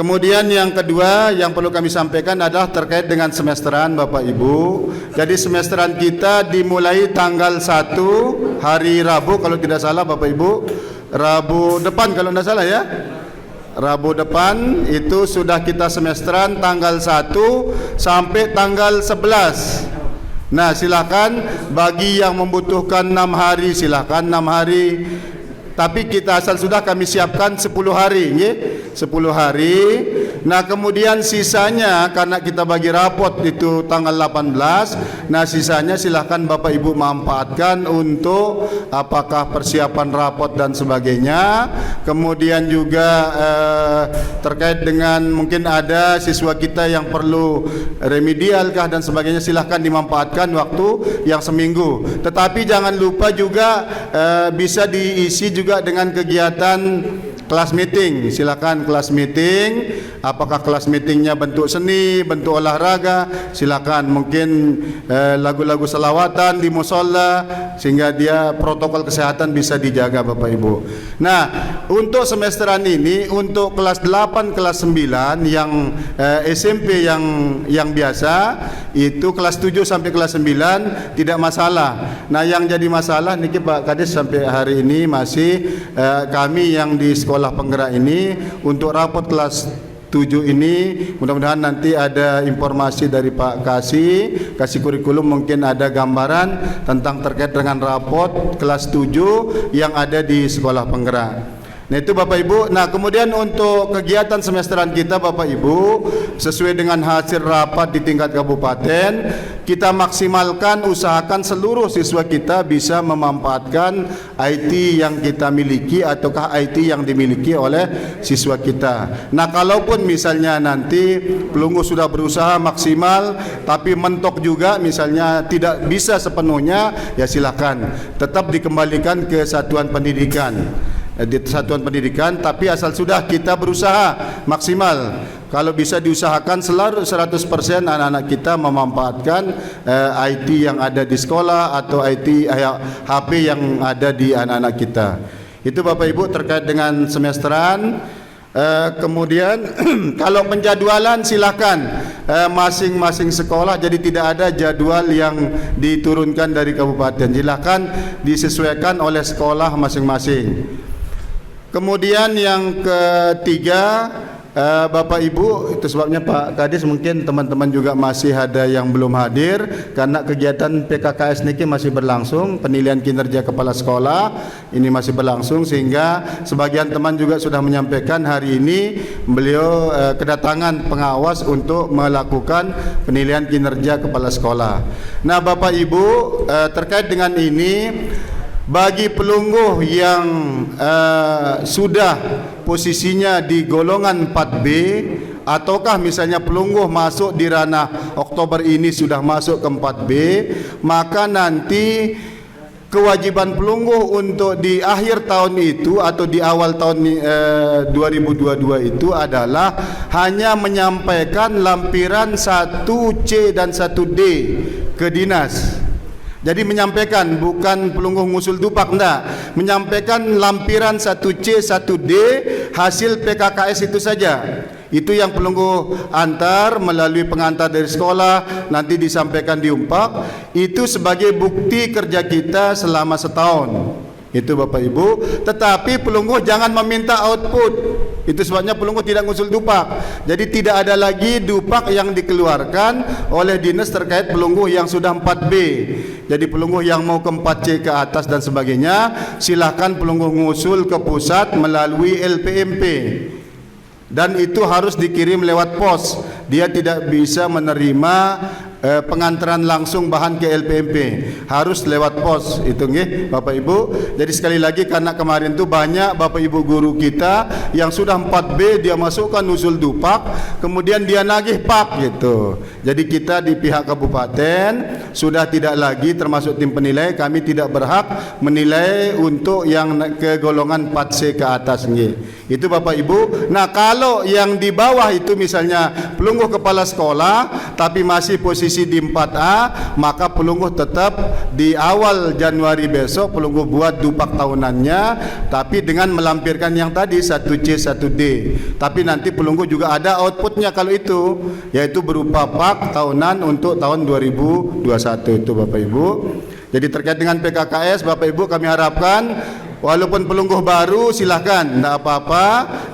Kemudian yang kedua yang perlu kami sampaikan adalah terkait dengan semesteran Bapak Ibu. Jadi semesteran kita dimulai tanggal 1 hari Rabu kalau tidak salah Bapak Ibu. Rabu depan kalau tidak salah ya. Rabu depan itu sudah kita semesteran tanggal 1 sampai tanggal 11. Nah, silakan bagi yang membutuhkan 6 hari silakan 6 hari. Tapi kita asal sudah kami siapkan 10 hari, ya? 10 hari. Nah, kemudian sisanya karena kita bagi rapot itu tanggal 18. Nah, sisanya silahkan Bapak Ibu manfaatkan untuk apakah persiapan rapot dan sebagainya. Kemudian juga terkait dengan mungkin ada siswa kita yang perlu remedialkah dan sebagainya, silahkan dimanfaatkan waktu yang seminggu. Tetapi jangan lupa juga bisa diisi juga dengan kegiatan kelas meeting. Silakan kelas meeting, apakah kelas meetingnya bentuk seni, bentuk olahraga, silakan. Mungkin lagu-lagu selawatan di musola sehingga dia protokol kesehatan bisa dijaga Bapak Ibu. Nah, untuk semesteran ini untuk kelas 8, kelas 9 yang SMP yang biasa itu kelas 7 sampai kelas 9 tidak masalah. Nah, yang jadi masalah niki Pak Kades sampai hari ini masih kami yang di sekolah penggerak ini untuk rapot kelas 7 ini mudah-mudahan nanti ada informasi dari Pak Kasih kurikulum, mungkin ada gambaran tentang terkait dengan rapot kelas 7 yang ada di sekolah penggerak. Nah, itu Bapak Ibu. Nah, kemudian untuk kegiatan semesteran kita Bapak Ibu sesuai dengan hasil rapat di tingkat kabupaten, kita maksimalkan, usahakan seluruh siswa kita bisa memanfaatkan IT yang kita miliki ataukah IT yang dimiliki oleh siswa kita. Nah, kalaupun misalnya nanti pelunggu sudah berusaha maksimal tapi mentok juga misalnya tidak bisa sepenuhnya, ya silakan tetap dikembalikan ke satuan pendidikan. Di satuan pendidikan, tapi asal sudah kita berusaha maksimal. Kalau bisa diusahakan selalu 100% anak-anak kita memanfaatkan IT yang ada di sekolah atau IT HP yang ada di anak-anak kita. Itu Bapak Ibu terkait dengan semesteran. Kemudian kalau penjadwalan silakan masing-masing sekolah, jadi tidak ada jadwal yang diturunkan dari kabupaten. Silakan disesuaikan oleh sekolah masing-masing. Kemudian yang ketiga Bapak Ibu, itu sebabnya Pak Kadis mungkin teman-teman juga masih ada yang belum hadir karena kegiatan PKKS niki masih berlangsung, penilaian kinerja kepala sekolah ini masih berlangsung, sehingga sebagian teman juga sudah menyampaikan hari ini beliau kedatangan pengawas untuk melakukan penilaian kinerja kepala sekolah. Nah, Bapak Ibu terkait dengan ini, bagi pelungguh yang sudah posisinya di golongan 4B ataukah misalnya pelungguh masuk di ranah Oktober ini sudah masuk ke 4B, maka nanti kewajiban pelungguh untuk di akhir tahun itu atau di awal tahun 2022 itu adalah hanya menyampaikan lampiran 1C dan 1D ke dinas. Jadi menyampaikan, bukan pelungguh ngusul dupak, enggak. Menyampaikan lampiran 1C, 1D hasil PKKS itu saja. Itu yang pelungguh antar melalui pengantar dari sekolah, nanti disampaikan di Umpak. Itu sebagai bukti kerja kita selama setahun. Itu Bapak Ibu. Tetapi pelungguh jangan meminta output. Itu sebabnya pelungguh tidak ngusul dupak. Jadi tidak ada lagi dupak yang dikeluarkan oleh dinas terkait pelungguh yang sudah 4B. Jadi pelungguh yang mau ke 4C ke atas dan sebagainya, silakan pelungguh ngusul ke pusat melalui LPMP. Dan itu harus dikirim lewat pos. Dia tidak bisa menerima pengantaran langsung bahan ke LPMP, harus lewat pos. Itu nggih Bapak Ibu. Jadi sekali lagi, karena kemarin itu banyak Bapak Ibu guru kita yang sudah 4B dia masukkan usul dupak, kemudian dia nagih pak gitu. Jadi kita di pihak kabupaten sudah tidak lagi termasuk tim penilai, kami tidak berhak menilai untuk yang ke golongan 4C ke atas nggih. Itu Bapak Ibu. Nah, kalau yang di bawah itu misalnya pelungguh kepala sekolah tapi masih posisi posisi di 4A, maka pelungguh tetap di awal Januari besok pelungguh buat dupak tahunannya, tapi dengan melampirkan yang tadi 1C 1D. Tapi nanti pelungguh juga ada outputnya kalau itu, yaitu berupa pak tahunan untuk tahun 2021 itu Bapak Ibu. Jadi terkait dengan PKKS Bapak Ibu, kami harapkan walaupun pelungguh baru silakan, tidak apa-apa,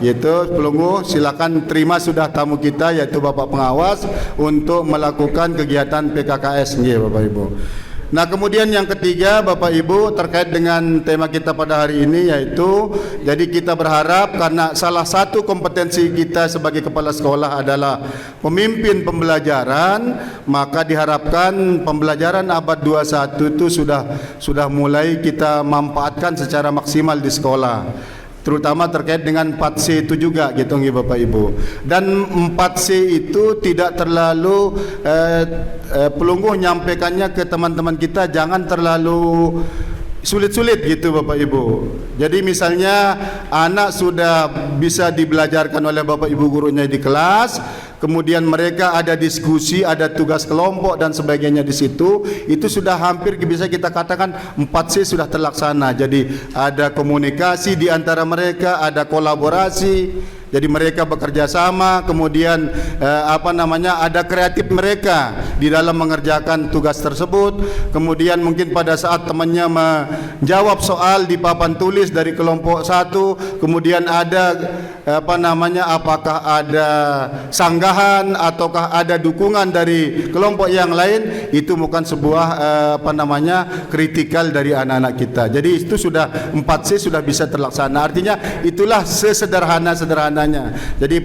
yaitu pelungguh silakan terima sudah tamu kita yaitu Bapak Pengawas untuk melakukan kegiatan PKKS Bapak Ibu. Nah, kemudian yang ketiga Bapak Ibu, terkait dengan tema kita pada hari ini, yaitu jadi kita berharap karena salah satu kompetensi kita sebagai kepala sekolah adalah pemimpin pembelajaran, maka diharapkan pembelajaran abad 21 itu sudah mulai kita manfaatkan secara maksimal di sekolah, terutama terkait dengan 4C itu juga gitu Bapak Ibu. Dan 4C itu tidak terlalu pelungguh nyampaikannya ke teman-teman kita jangan terlalu sulit-sulit gitu Bapak Ibu. Jadi misalnya anak sudah bisa dibelajarkan oleh Bapak Ibu gurunya di kelas, kemudian mereka ada diskusi, ada tugas kelompok dan sebagainya di situ, itu sudah hampir bisa kita katakan 4C sudah terlaksana. Jadi ada komunikasi di antara mereka, ada kolaborasi. Jadi mereka bekerja sama, kemudian ada kreatif mereka di dalam mengerjakan tugas tersebut. Kemudian mungkin pada saat temannya menjawab soal di papan tulis dari kelompok 1, kemudian ada apakah ada sanggahan ataukah ada dukungan dari kelompok yang lain, itu bukan sebuah kritikal dari anak-anak kita. Jadi itu sudah 4C sudah bisa terlaksana. Artinya itulah sesederhana-sederhananya. Jadi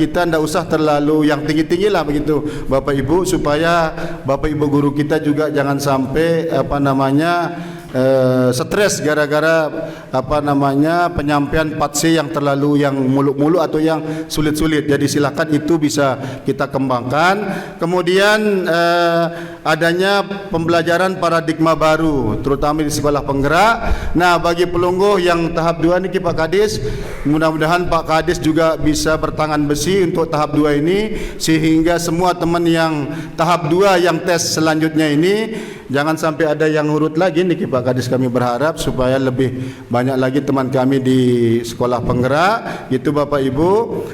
kita tidak usah terlalu yang tinggi-tinggi lah begitu Bapak Ibu, supaya Bapak Ibu guru kita juga jangan sampai stres gara-gara penyampaian 4C yang terlalu yang muluk-muluk atau yang sulit-sulit. Jadi silakan itu bisa kita kembangkan. Kemudian adanya pembelajaran paradigma baru terutama di sekolah penggerak. Nah, bagi pelungguh yang tahap 2 ini Pak Kadis, mudah-mudahan Pak Kadis juga bisa bertangan besi untuk tahap 2 ini, sehingga semua teman yang tahap 2 yang tes selanjutnya ini jangan sampai ada yang urut lagi nih Pak Kadis. Kami berharap supaya lebih banyak lagi teman kami di sekolah penggerak gitu Bapak Ibu.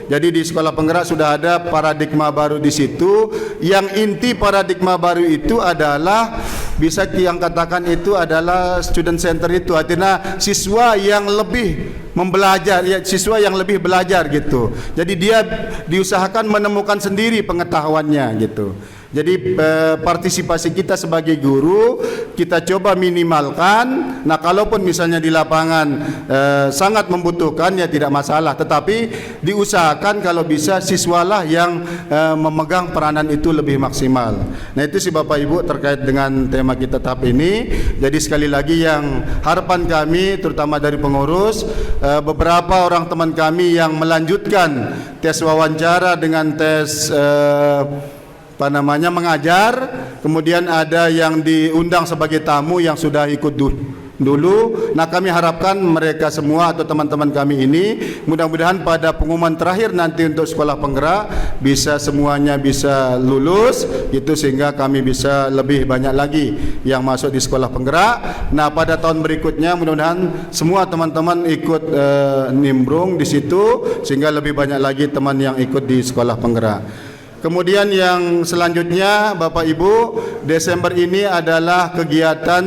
Jadi di sekolah penggerak sudah ada paradigma baru di situ. Yang inti paradigma baru itu adalah bisa yang katakan itu adalah student center, itu artinya siswa yang lebih membelajar, ya, siswa yang lebih belajar gitu. Jadi dia diusahakan menemukan sendiri pengetahuannya gitu. Jadi partisipasi kita sebagai guru kita coba minimalkan. Nah, kalaupun misalnya di lapangan sangat membutuhkan ya tidak masalah, tetapi diusahakan kalau bisa siswalah yang memegang peranan itu lebih maksimal. Nah, itu sih Bapak Ibu terkait dengan tema kita tahap ini. Jadi sekali lagi yang harapan kami terutama dari pengurus, beberapa orang teman kami yang melanjutkan tes wawancara dengan tes mengajar, kemudian ada yang diundang sebagai tamu yang sudah ikut dulu. Nah, kami harapkan mereka semua atau teman-teman kami ini mudah-mudahan pada pengumuman terakhir nanti untuk sekolah penggerak bisa semuanya bisa lulus itu, sehingga kami bisa lebih banyak lagi yang masuk di sekolah penggerak. Nah, pada tahun berikutnya mudah-mudahan semua teman-teman ikut nimbrung di situ, sehingga lebih banyak lagi teman yang ikut di sekolah penggerak. Kemudian yang selanjutnya Bapak Ibu, Desember ini adalah kegiatan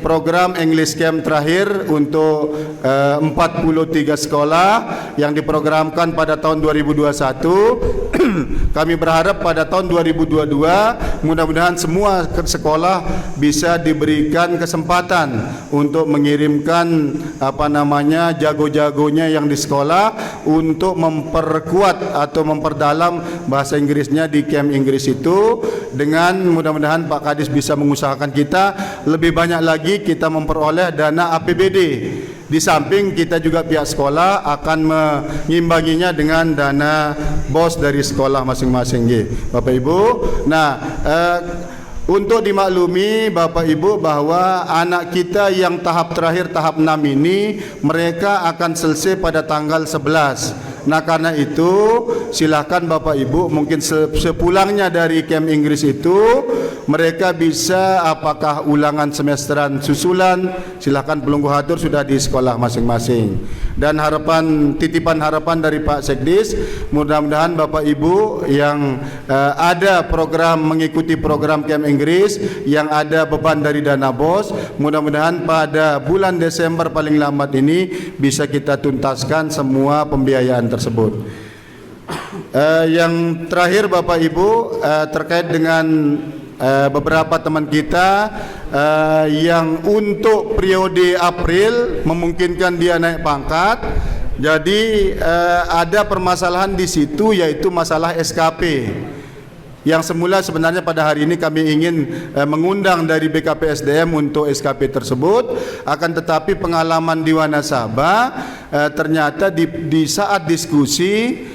program English Camp terakhir untuk 43 sekolah yang diprogramkan pada tahun 2021. Kami berharap pada tahun 2022 mudah-mudahan semua sekolah bisa diberikan kesempatan untuk mengirimkan jago-jagonya yang di sekolah untuk memperkuat atau memperdalam bahasa Inggrisnya di camp Inggris itu, dengan mudah-mudahan Pak Kadis bisa mengusahakan kita lebih banyak lagi kita memperoleh dana APBD. Di samping kita juga pihak sekolah akan mengimbanginya dengan dana BOS dari sekolah masing-masing Bapak Ibu. Nah, untuk dimaklumi Bapak Ibu bahwa anak kita yang tahap terakhir tahap 6 ini mereka akan selesai pada tanggal 11. Nah, karena itu silahkan Bapak Ibu mungkin sepulangnya dari camp Inggris itu mereka bisa apakah ulangan semesteran susulan, silahkan pelunggu hatur sudah di sekolah masing-masing. Dan titipan harapan dari Pak Sekdis, mudah-mudahan Bapak Ibu yang ada program mengikuti program camp Inggris, yang ada beban dari dana BOS, mudah-mudahan pada bulan Desember paling lambat ini bisa kita tuntaskan semua pembiayaan tersebut. Yang terakhir Bapak Ibu, terkait dengan beberapa teman kita yang untuk periode April memungkinkan dia naik pangkat. Jadi ada permasalahan di situ, yaitu masalah SKP. Yang semula sebenarnya pada hari ini kami ingin mengundang dari BKPSDM untuk SKP tersebut, akan tetapi pengalaman di Wanasaba ternyata di saat diskusi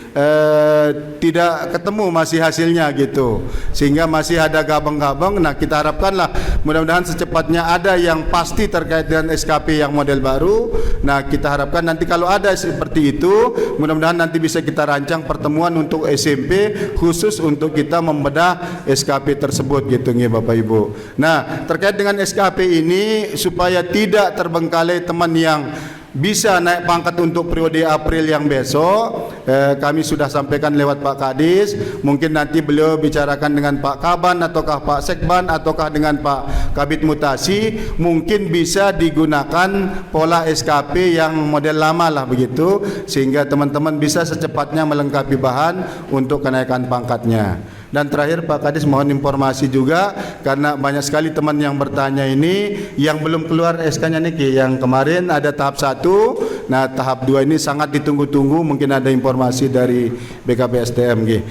tidak ketemu masih hasilnya gitu, sehingga masih ada gabung-gabung. Nah, kita harapkanlah mudah-mudahan secepatnya ada yang pasti terkait dengan SKP yang model baru. Nah, kita harapkan nanti kalau ada seperti itu, mudah-mudahan nanti bisa kita rancang pertemuan untuk SMP khusus untuk kita membedah SKP tersebut gitu nggih Bapak Ibu. Nah, terkait dengan SKP ini supaya tidak terbengkalai teman yang bisa naik pangkat untuk periode April yang besok, kami sudah sampaikan lewat Pak Kadis. Mungkin nanti beliau bicarakan dengan Pak Kaban ataukah Pak Sekban ataukah dengan Pak Kabit Mutasi, mungkin bisa digunakan pola SKP yang model lama lah begitu, sehingga teman-teman bisa secepatnya melengkapi bahan untuk kenaikan pangkatnya. Dan terakhir Pak Kadis mohon informasi juga, karena banyak sekali teman yang bertanya ini yang belum keluar SK-nya niki. Yang kemarin ada tahap 1, nah tahap 2 ini sangat ditunggu-tunggu, mungkin ada informasi dari BKPSDM nggih.